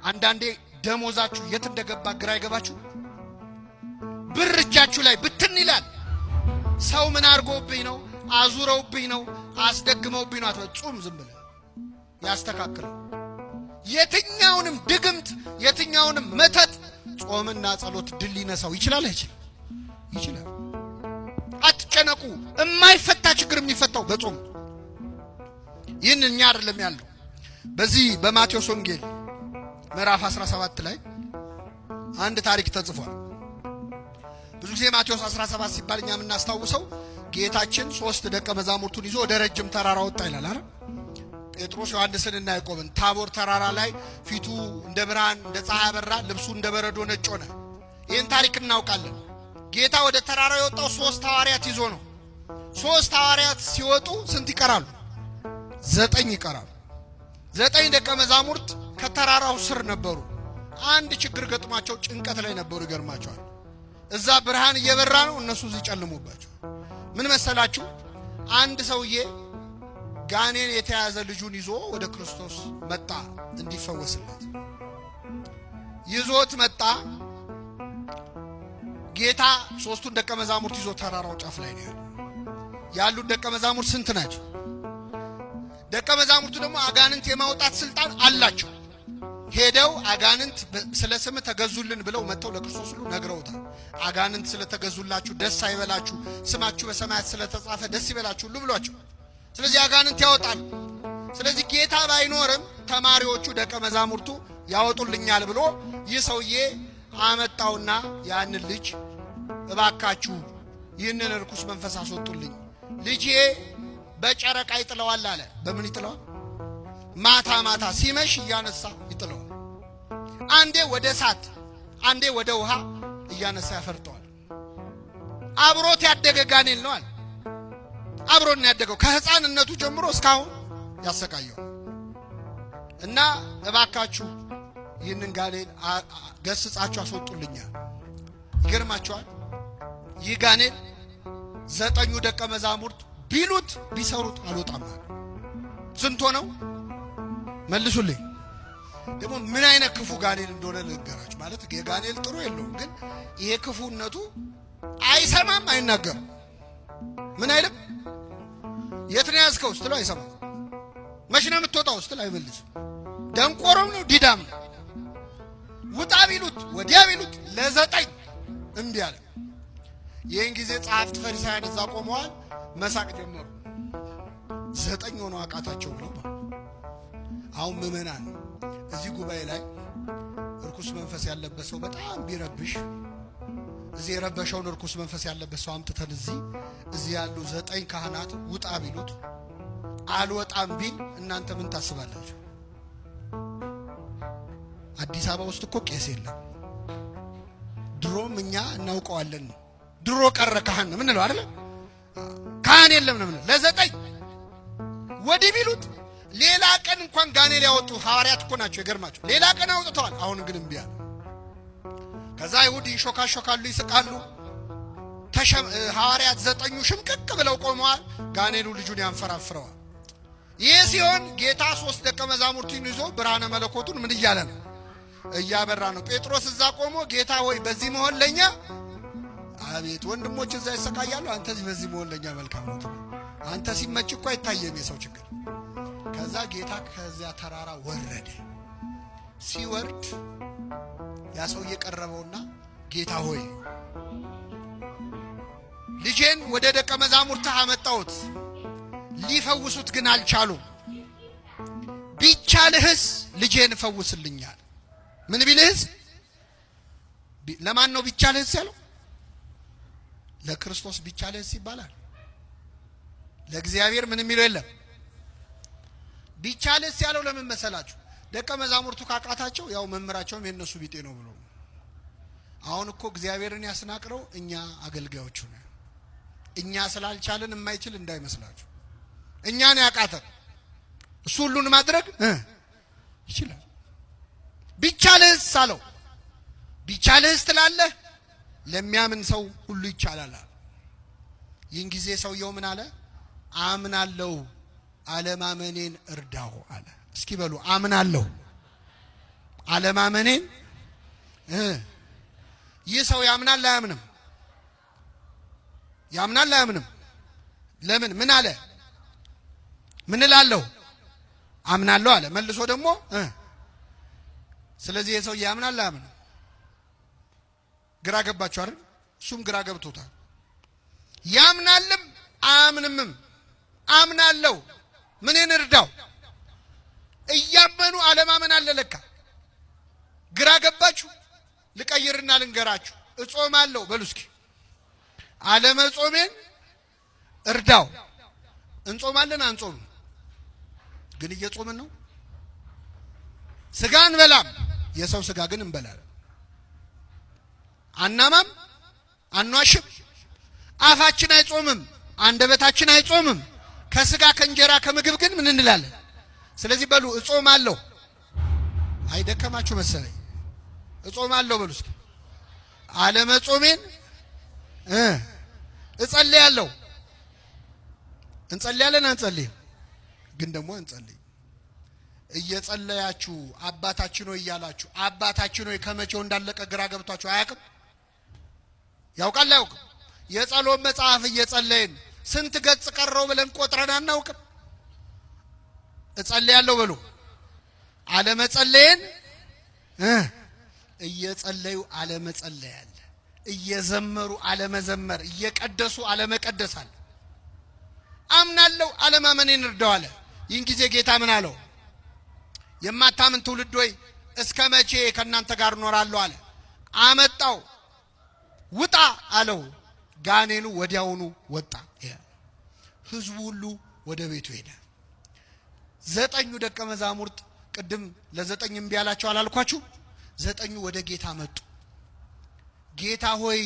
አንዳንዴ ደሞዛችሁ የት እንደገባ ግራ ይገባችሁ። ብር እጃችሁ ላይ ብትን ይላል። ሰው ምን አርጎብኝ ነው? አዙረውብኝ ነው? አስደግመውብኝ ነው? አትበጹም። ዝም ብለህ ያስተካክለው። የትኛውንም ድግምት የትኛውንም መተት ጾምና ጸሎት ድል ሊነሳው ይችላል። ይችላል። አትጨነቁ። የማይፈታ ችግር የሚፈታው በጾም። ይህን እኛ አይደለም ያለው። በዚህ በማቴዎስ ወንጌል ምዕራፍ 17 ላይ አንድ ታሪክ ተጽፏል። ብዙ ጊዜ ማቴዎስ 17 ሲባል እኛ የምናስታውሰው ጌታችን 3 ደቀ መዛሙርቱን ይዞ ወደ ረጅም ተራራ ወጣ ይላል አይደል? ጴጥሮስ ዮሐንስንና ያዕቆብን ታቦር ተራራ ላይ ፊቱ እንደ ብርሃን እንደ ፀሐይ አበራ፣ ልብሱ እንደ በረዶ ነጭ ሆነ። ይህን ታሪክ እናውቃለን። ጌታ ወደ ተራራው የወጣው 3 ሐዋርያት ይዞ ነው። 3 ሐዋርያት ሲወጡ ስንት ይቀራሉ? 9 ይቀራሉ። 9 ደቀ መዛሙርት ከተራራው ስር ነበሩ። አንድ ችግር ገጥሟቸው ጭንቀት ላይ ነበሩ። ይገርማቸዋል። እዛ ብርሃን እየበራ ነው፣ እነሱ እዚህ ጨልሞባቸው። ምን መሰላችሁ? አንድ ሰውዬ ጋኔን የተያዘ ልጁን ይዞ ወደ ክርስቶስ መጣ እንዲፈወስለት። ይዞት መጣ። ጌታ 3ቱን ደቀ መዛሙርት ይዞ ተራራው ጫፍ ላይ ነው ያሉት። ደቀ መዛሙርት ስንት ናቸው? ደቀ መዛሙርቱ ደግሞ አጋንንት የማውጣት ስልጣን አላቸው። ሄደው አጋንንት ስለ ስም ተገዙልን ብለው መጥተው ለክርስቶስ ሁሉ ነግረውታል። አጋንንት ስለተገዙላችሁ ደስ አይበላችሁ፣ ስማችሁ በሰማያት ስለተጻፈ ደስ ይበላችሁ ሁሉ ብሏቸው። ስለዚህ አጋንንት ያወጣል። ስለዚህ ጌታ ባይኖርም ተማሪዎቹ ደቀ መዛሙርቱ ያወጡልኛል ብሎ ይህ ሰውዬ አመጣውና ያንን ልጅ እባካችሁ ይህንን ርኩስ መንፈስ አስወጡልኝ፣ ልጄ በጨረቃ ይጥለዋል አለ። በምን ይጥለዋል? ማታ ማታ ሲመሽ እያነሳ ይጥለዋል። አንዴ ወደ እሳት አንዴ ወደ ውሃ እያነሳ ያፈርጠዋል። አብሮት ያደገ ጋኔል ነው አለ። አብሮን ያደገው ከህፃንነቱ ጀምሮ እስካሁን ያሰቃየው እና እባካችሁ ይህንን ጋኔል ገስጻችሁ አስወጡልኛል። ይገርማችኋል። ይህ ጋኔል 9 ደቀ መዛሙርት ቢሉት ቢሰሩት አልወጣም አለ። ስንት ሆነው? መልሱልኝ። ደግሞ ምን አይነት ክፉ ጋኔል እንደሆነ ልንገራችሁ። ማለት የጋኔል ጥሩ የለውም፣ ግን ይሄ ክፉነቱ አይሰማም፣ አይናገርም። ምን አይልም። የት ነው ያዝከው ስትለው አይሰማም። መች ነው የምትወጣው ስትለው አይመልስም። ደንቆሮም ነው፣ ዲዳም ነው። ውጣ ቢሉት ወዲያ ቢሉት ለ9 እምቢ አለ። ይህን ጊዜ ጸሐፍት ፈሪሳውያን እዛ ቆመዋል፣ መሳቅ ጀመሩ። 9 ሆነው አቃታቸው ብለው። አሁን ምዕመናን እዚህ ጉባኤ ላይ ርኩስ መንፈስ ያለበት ሰው በጣም ቢረብሽ፣ እዚህ የረበሸውን ርኩስ መንፈስ ያለበት ሰው አምጥተን እዚህ ያሉ 9 ካህናት ውጣ ቢሉት አልወጣም ቢል እናንተ ምን ታስባላችሁ? አዲስ አበባ ውስጥ እኮ ቄስ የለም። ድሮም እኛ እናውቀዋለን። ድሮ ቀረ ካህን ምን ነው አይደል? ካህን የለም ነው። ለ9 ወዲህ ቢሉት ሌላ ቀን እንኳን ጋኔል ያወጡ ሐዋርያት እኮ ናቸው። ይገርማቸው። ሌላ ቀን አውጥተዋል። አሁን ግን እምቢ አለ። ከዛ ይሁድ ይሾካሾካሉ፣ ይስቃሉ። ሐዋርያት 9 ሽምቅቅ ብለው ቆመዋል። ጋኔሉ ልጁን ያንፈራፍረዋል። ይህ ሲሆን ጌታ 3 ደቀ መዛሙርቱን ይዞ ብርሃነ መለኮቱን ምን እያለ ነው? እያበራ ነው። ጴጥሮስ እዛ ቆሞ ጌታ ሆይ በዚህ መሆን ለኛ፣ አቤት ወንድሞች እዛ ይሰቃያሉ፣ አንተ በዚህ መሆን ለኛ መልካም ነው። አንተ ሲመጭ እኮ አይታየም የሰው ችግር። ከዛ ጌታ ከዚያ ተራራ ወረደ። ሲወርድ ያ ሰው እየቀረበውና ጌታ ሆይ ልጄን ወደ ደቀ መዛሙርትህ አመጣሁት፣ ሊፈውሱት ግን አልቻሉም። ቢቻልህስ ልጄን ፈውስልኛል። ምን ቢልህስ? ለማን ነው ቢቻልህስ ያለው? ለክርስቶስ ቢቻልህስ ይባላል። ለእግዚአብሔር ምን የሚለው የለም። ቢቻልህስ ያለው ለምን መሰላችሁ? ደቀ መዛሙርቱ ካቃታቸው ያው መምህራቸውም የነሱ ቢጤ ነው ብሎ። አሁን እኮ እግዚአብሔርን ያስናቅረው እኛ አገልጋዮቹ ነን። እኛ ስላልቻለን የማይችል እንዳይመስላችሁ። እኛን ያቃተን እሱ ሁሉን ማድረግ ይችላል። ቢቻልህስ አለው። ቢቻልህስ ትላለህ? ለሚያምን ሰው ሁሉ ይቻላል። ይህን ጊዜ ሰውየው ምን አለ? አምናለሁ፣ አለማመኔን እርዳው አለ። እስኪ በሉ አምናለሁ። አለማመኔን ይህ ሰው ያምናል አያምንም? ያምናል አያምንም? ለምን? ምን አለ? ምን እላለሁ? አምናለሁ አለ። መልሶ ደግሞ ስለዚህ የሰው ያምናል አያምንም? ግራ ገባችሁ አይደል? እሱም ግራ ገብቶታል። ያምናልም አያምንምም። አምናለሁ ምንን እርዳው? እያመኑ አለማመን አለ ለካ። ግራ ገባችሁ? ልቀይርና ልንገራችሁ። እጾማለሁ በሉ እስኪ። አለመጾሜን እርዳው። እንጾማለን አንጾም ግን እየጾምን ነው። ስጋ እንበላም፣ የሰው ስጋ ግን እንበላለን። አናማም፣ አንዋሽም፣ አፋችን አይጾምም፣ አንደበታችን አይጾምም። ከስጋ ከእንጀራ ከምግብ ግን ምን እንላለን? ስለዚህ በሉ እጾማለሁ። አይደከማችሁ መሰለኝ። እጾማለሁ በሉ እስኪ። አለመጾሜን እጸልያለሁ። እንጸልያለን አንጸልይም? ግን ደግሞ እንጸልይ። እየጸለያችሁ አባታችን ሆይ እያላችሁ አባታችን ሆይ ከመቼው እንዳለቀ ግራ ገብቷችሁ አያውቅም? ያውቃል አያውቅም? የጸሎት መጽሐፍ እየጸለይን ስንት ገጽ ቀረው ብለን ቆጥረን አናውቅም? እጸልያለሁ በሉ። አለመጸለይን እየጸለዩ አለመጸለይ አለ። እየዘመሩ አለመዘመር፣ እየቀደሱ አለመቀደስ አለ። አምናለሁ አለማመኔን እርዳው አለ። ይህን ጊዜ ጌታ ምን አለው? የማታምን ትውልድ ሆይ እስከ መቼ ከእናንተ ጋር እኖራለሁ አለ። አመጣው፣ ውጣ አለው። ጋኔኑ ወዲያውኑ ወጣ። ህዝቡ ሁሉ ወደ ቤቱ ሄደ። 9 ደቀ መዛሙርት ቅድም ለ9 እምቢ አላቸው አላልኳችሁ? 9 ወደ ጌታ መጡ። ጌታ ሆይ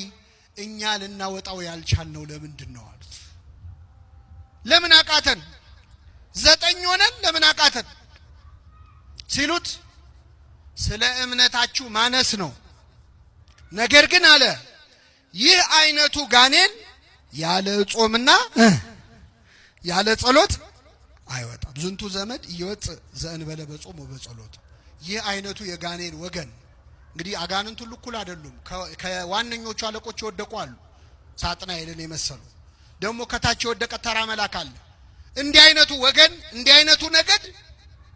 እኛ ልናወጣው ያልቻልነው ለምንድን ነው አሉት። ለምን አቃተን? 9 ሆነን ለምን አቃተን ሲሉት ስለ እምነታችሁ ማነስ ነው። ነገር ግን አለ ይህ አይነቱ ጋኔን ያለ ጾምና ያለ ጸሎት አይወጣም። ዝንቱ ዘመድ እየወጥ ዘእንበለ በጾም ወበጸሎት። ይህ አይነቱ የጋኔን ወገን እንግዲህ አጋንንቱ ሁሉ እኩል አይደሉም። ከዋነኞቹ አለቆች የወደቁ አሉ፣ ሳጥናኤልን የመሰሉ ደግሞ ከታች የወደቀ ተራ መልአክ አለ። እንዲህ አይነቱ ወገን እንዲህ አይነቱ ነገድ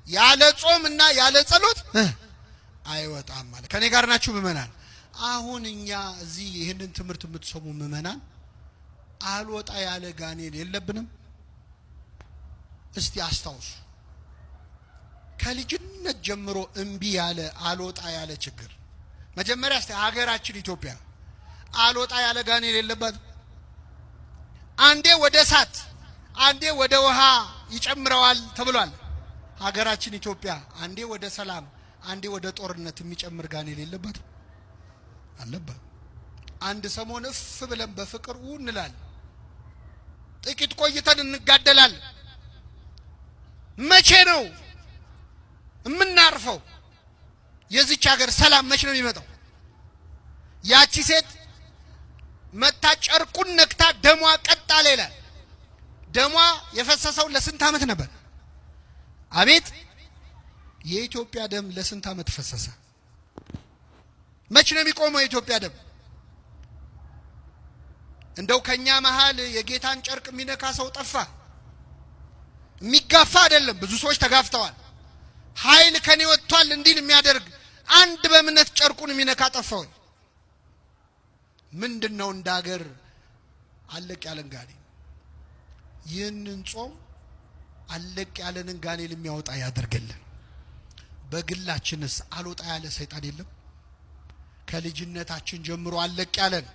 ያለ ጾምና ያለ ጸሎት አይወጣም ማለት። ከኔ ጋር ናችሁ ምእመናን? አሁን እኛ እዚህ ይህንን ትምህርት የምትሰሙ ምእመናን አልወጣ ያለ ጋኔን የለብንም? እስቲ አስታውሱ። ከልጅነት ጀምሮ እምቢ ያለ አልወጣ ያለ ችግር መጀመሪያ እስቲ ሀገራችን ኢትዮጵያ አልወጣ ያለ ጋኔን የለባት? አንዴ ወደ እሳት አንዴ ወደ ውሃ ይጨምረዋል ተብሏል። ሀገራችን ኢትዮጵያ አንዴ ወደ ሰላም አንዴ ወደ ጦርነት የሚጨምር ጋኔን የለባት? አለባት። አንድ ሰሞን እፍ ብለን በፍቅር እንላለን፣ ጥቂት ቆይተን እንጋደላለን። መቼ ነው የምናርፈው? የዚች ሀገር ሰላም መቼ ነው የሚመጣው? ያቺ ሴት መታ ጨርቁን ነክታ ደሟ ቀጥ አለ ይላል። ደሟ የፈሰሰው ለስንት ዓመት ነበር? አቤት! የኢትዮጵያ ደም ለስንት ዓመት ፈሰሰ? መቼ ነው የሚቆመው የኢትዮጵያ ደም? እንደው ከኛ መሃል የጌታን ጨርቅ የሚነካ ሰው ጠፋ? የሚጋፋ አይደለም፣ ብዙ ሰዎች ተጋፍተዋል። ኃይል ከኔ ወጥቷል እንዲል የሚያደርግ አንድ በእምነት ጨርቁን የሚነካ ጠፋው። ምንድነው እንደ ሀገር አለቅ ያለን ጋኔን? ይህንን ጾም አለቅ ያለንን ጋኔን የሚያወጣ ያደርግልን። በግላችንስ አልወጣ ያለ ሰይጣን የለም? ከልጅነታችን ጀምሮ አለቅ ያለን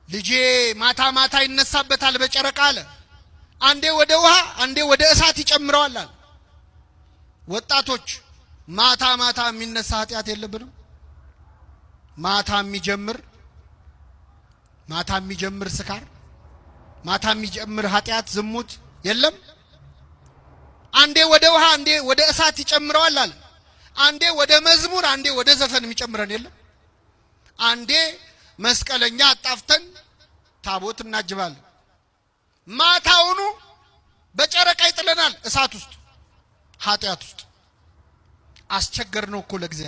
ልጄ ማታ ማታ ይነሳበታል በጨረቃ አለ። አንዴ ወደ ውሃ አንዴ ወደ እሳት ይጨምረዋል አለ። ወጣቶች ማታ ማታ የሚነሳ ኃጢአት የለብንም? ማታ የሚጀምር ስካር፣ ማታ የሚጀምር ኃጢአት ዝሙት የለም? አንዴ ወደ ውሃ አንዴ ወደ እሳት ይጨምረዋል አለ። አንዴ ወደ መዝሙር አንዴ ወደ ዘፈን የሚጨምረን የለም? አንዴ መስቀለኛ አጣፍተን ታቦት እናጅባለን። ማታውኑ በጨረቃ ይጥለናል እሳት ውስጥ ኃጢአት ውስጥ። አስቸገር ነው እኮ ለእግዚአብሔር